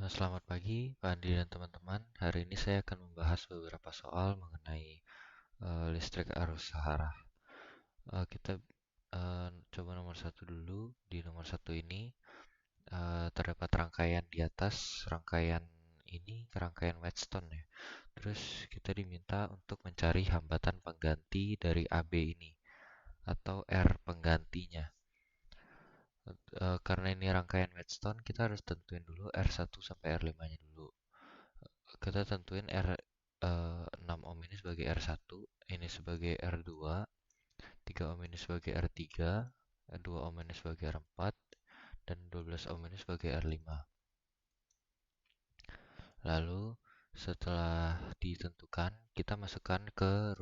Selamat pagi, Pak Andi dan teman-teman. Hari ini saya akan membahas beberapa soal mengenai listrik arus sehara. Kita coba nomor satu dulu. Di nomor satu ini terdapat rangkaian di atas, rangkaian ini rangkaian Wheatstone ya. Terus kita diminta untuk mencari hambatan pengganti dari AB ini atau R penggantinya. Karena ini rangkaian Wheatstone, kita harus tentuin dulu R1 sampai R5-nya dulu. Kita tentuin 6 ohm ini sebagai R1, ini sebagai R2, 3 ohm ini sebagai R3, 2 ohm ini sebagai R4, dan 12 ohm ini sebagai R5. Lalu setelah ditentukan, kita masukkan ke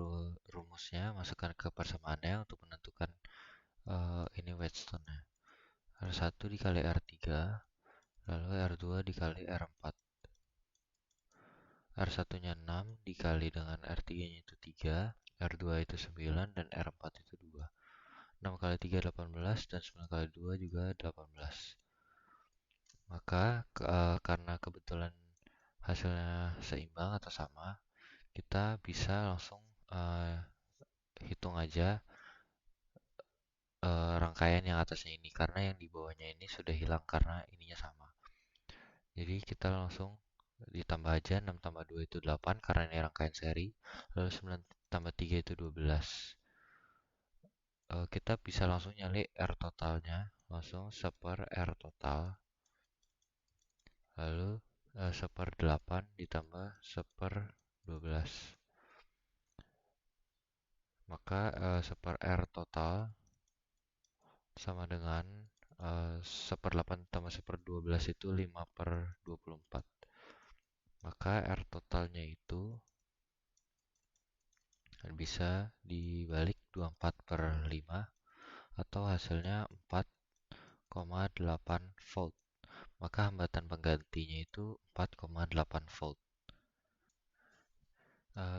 rumusnya, masukkan ke persamaannya untuk menentukan ini Wheatstone-nya. R1 dikali R3, lalu R2 dikali R4. R1-nya 6 dikali dengan R3-nya itu 3, R2 itu 9, dan R4 itu 2. 6 kali 3 18, dan 9 kali 2 juga 18. Maka karena kebetulan hasilnya seimbang atau sama, kita bisa langsung hitung aja rangkaian yang atasnya ini, karena yang di bawahnya ini sudah hilang karena ininya sama. Jadi kita langsung ditambah aja 6 tambah 2 itu 8 karena ini rangkaian seri. Lalu 9 tambah 3 itu 12. Kita bisa langsung nyali R totalnya. Langsung seper R total. Lalu seper 8 ditambah seper 12. Maka seper R total sama dengan seper 8 tambah seper 12 itu 5 per 24. Maka R totalnya itu bisa dibalik 24 per 5 atau hasilnya 4,8 volt. Maka hambatan penggantinya itu 4,8 volt.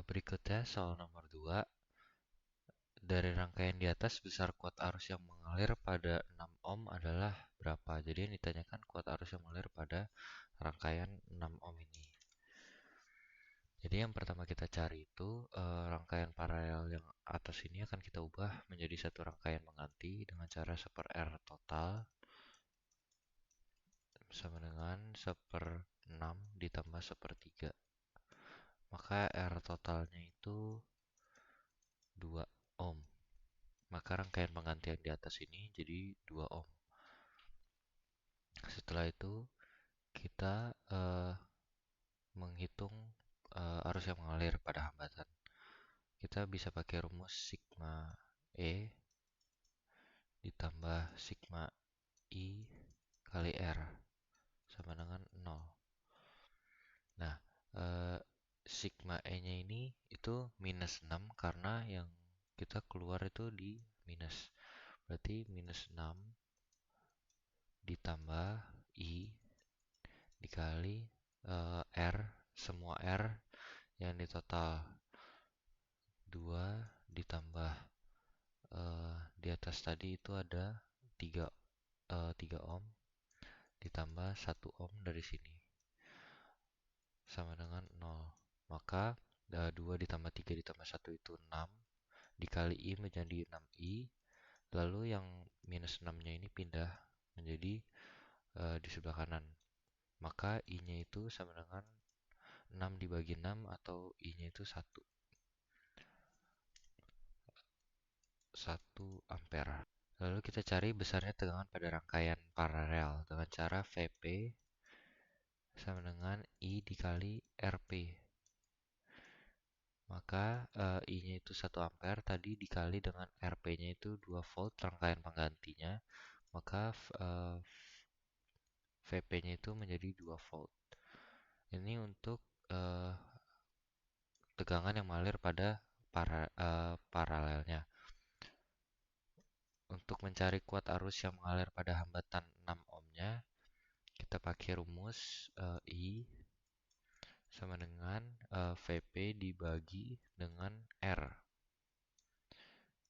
Berikutnya soal nomor 2. Dari rangkaian di atas, besar kuat arus yang mengalir pada 6 ohm adalah berapa? Jadi yang ditanyakan kuat arus yang mengalir pada rangkaian 6 ohm ini. Jadi yang pertama kita cari itu rangkaian paralel yang atas ini akan kita ubah menjadi satu rangkaian mengganti dengan cara seper R total sama dengan seper 6 ditambah seper 3. Maka R totalnya itu 2 ohm. Maka rangkaian penggantian di atas ini jadi 2 ohm. Setelah itu kita menghitung arus yang mengalir pada hambatan. Kita bisa pakai rumus sigma E ditambah sigma I kali R sama dengan 0. Nah, sigma E-nya ini itu minus 6 karena yang kita keluar itu di minus. Berarti minus 6 ditambah I dikali R, semua R yang di total 2 ditambah di atas tadi itu ada 3 ohm ditambah 1 ohm dari sini sama dengan 0. Maka 2 ditambah 3 ditambah 1 itu 6 dikali I menjadi 6I. Lalu yang minus 6-nya ini pindah menjadi di sebelah kanan. Maka I-nya itu sama dengan 6 dibagi 6 atau I-nya itu 1 ampere. Lalu kita cari besarnya tegangan pada rangkaian paralel dengan cara Vp sama dengan I dikali Rp. Maka I-nya itu 1 ampere tadi dikali dengan Rp-nya itu 2 volt rangkaian penggantinya. Maka Vp-nya itu menjadi 2 volt. Ini untuk tegangan yang mengalir pada paralelnya. Untuk mencari kuat arus yang mengalir pada hambatan 6 ohmnya, kita pakai rumus I sama dengan Vp dibagi dengan R.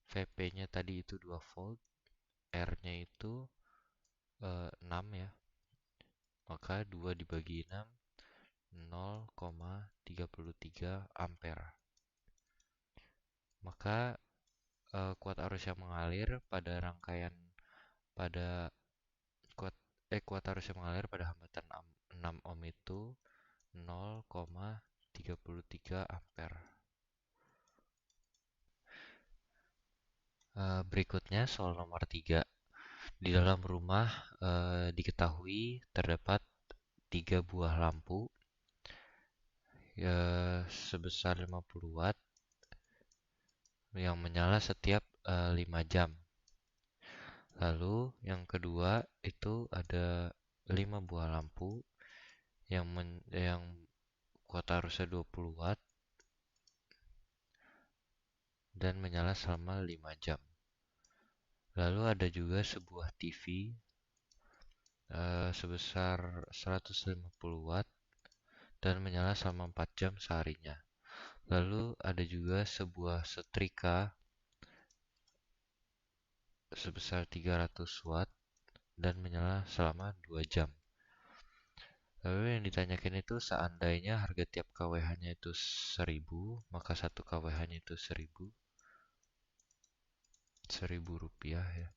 Vp-nya tadi itu 2 volt, R-nya itu 6 ya. Maka 2 dibagi 6, 0,33 ampere. Maka kuat arus yang mengalir pada rangkaian pada kuat kuat arus yang mengalir pada hambatan 6 ohm itu 0,33 ampere. Berikutnya soal nomor 3. Di dalam rumah diketahui terdapat 3 buah lampu sebesar 50 watt yang menyala setiap 5 jam. Lalu yang kedua itu ada 5 buah lampu yang kuota arusnya 20 watt dan menyala selama 5 jam. Lalu ada juga sebuah TV sebesar 150 watt dan menyala selama 4 jam seharinya. Lalu ada juga sebuah setrika sebesar 300 watt dan menyala selama 2 jam. Lalu yang ditanyakan itu seandainya harga tiap kWh-nya itu 1000, maka 1 kWh-nya itu 1000 rupiah ya.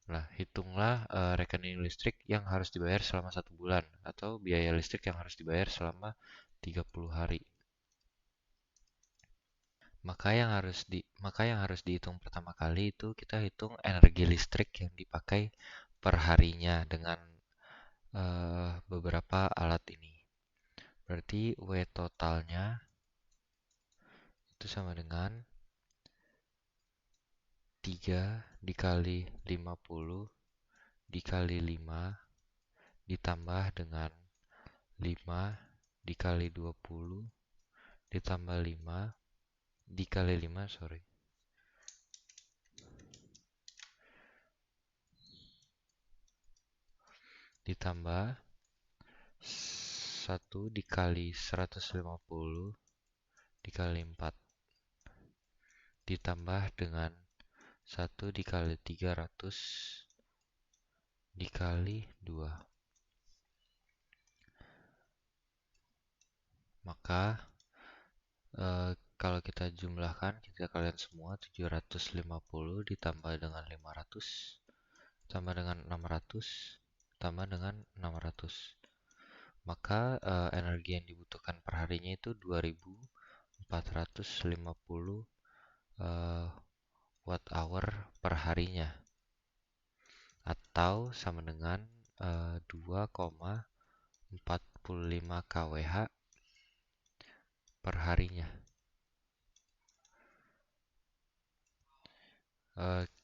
Nah, hitunglah rekening listrik yang harus dibayar selama 1 bulan atau biaya listrik yang harus dibayar selama 30 hari. Maka yang harus dihitung pertama kali itu kita hitung energi listrik yang dipakai per harinya dengan beberapa alat ini. Berarti W totalnya itu sama dengan 3 dikali 50 dikali 5 ditambah dengan 5 dikali 20 ditambah 5 dikali 5 sorry ditambah 1 dikali 150 dikali 4 ditambah dengan 1 dikali 300 dikali 2. Maka kalau kita jumlahkan, kita kalian semua 750 ditambah dengan 500 tambah dengan 600 tambah dengan 600. Maka energi yang dibutuhkan per harinya itu 2450 watt hour per harinya atau sama dengan 2,45 kWh per harinya.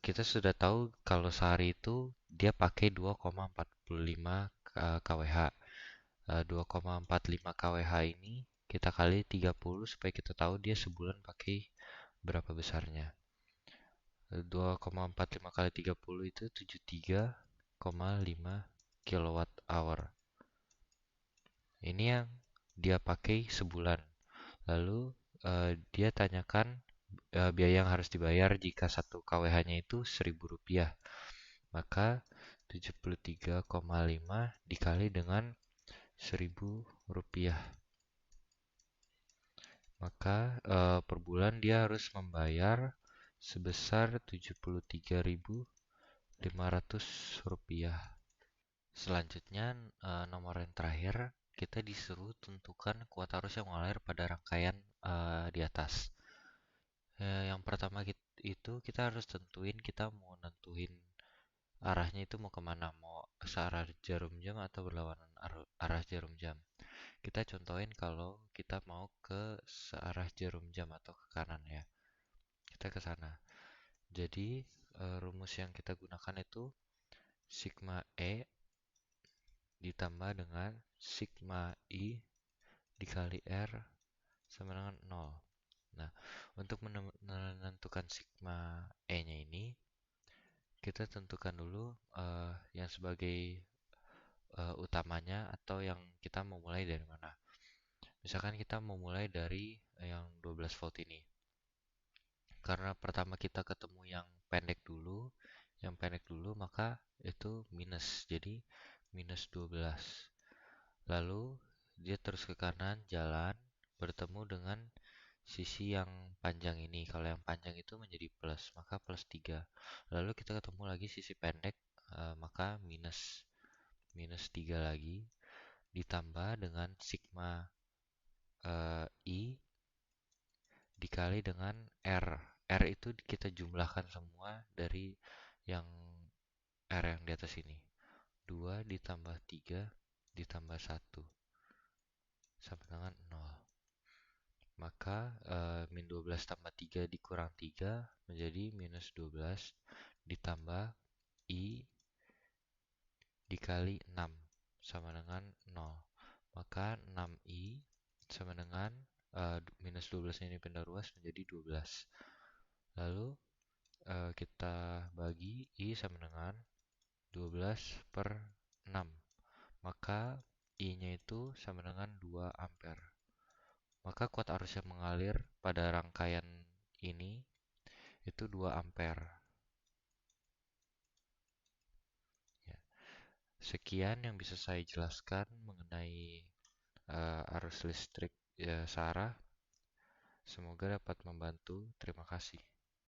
Kita sudah tahu kalau sehari itu dia pakai 2,45 kWh. 2,45 kWh ini kita kali 30 supaya kita tahu dia sebulan pakai berapa besarnya. 2,45 kali 30 itu 73,5 kilowatt hour. Ini yang dia pakai sebulan. Lalu dia tanyakan biaya yang harus dibayar jika 1 kWh-nya itu Rp1.000. Maka 73,5 dikali dengan Rp1.000. Maka per bulan dia harus membayar sebesar Rp73.500. Selanjutnya nomor yang terakhir kita disuruh tentukan kuota arus yang mengalir pada rangkaian di atas. Yang pertama itu kita harus tentuin kita mau nentuin arahnya itu mau kemana, mau searah jarum jam atau berlawanan arah jarum jam. Kita contohin kalau kita mau ke searah jarum jam atau ke kanan ya, kita ke sana. Jadi rumus yang kita gunakan itu sigma E ditambah dengan sigma I dikali R sama dengan 0. Nah, untuk menentukan sigma E-nya ini, kita tentukan dulu yang sebagai utamanya atau yang kita mau mulai dari mana. Misalkan kita mau mulai dari yang 12 volt ini. Karena pertama kita ketemu yang pendek dulu maka itu minus. Jadi minus 12. Lalu dia terus ke kanan jalan bertemu dengan sisi yang panjang ini. Kalau yang panjang itu menjadi plus, maka plus 3. Lalu kita ketemu lagi sisi pendek, maka minus minus 3 lagi ditambah dengan sigma I dikali dengan R. R itu kita jumlahkan semua dari yang R yang di atas ini. 2 ditambah 3 ditambah 1 sama dengan 0. Maka min 12 tambah 3 dikurang 3 menjadi minus 12 ditambah I dikali 6 sama dengan 0. Maka 6I sama dengan minus 12 ini pindah ruas menjadi 12. Lalu kita bagi I sama dengan 12 per 6. Maka I-nya itu sama dengan 2 ampere. Maka kuat arus yang mengalir pada rangkaian ini itu 2 ampere. Ya. Sekian yang bisa saya jelaskan mengenai arus listrik Sarah. Semoga dapat membantu. Terima kasih.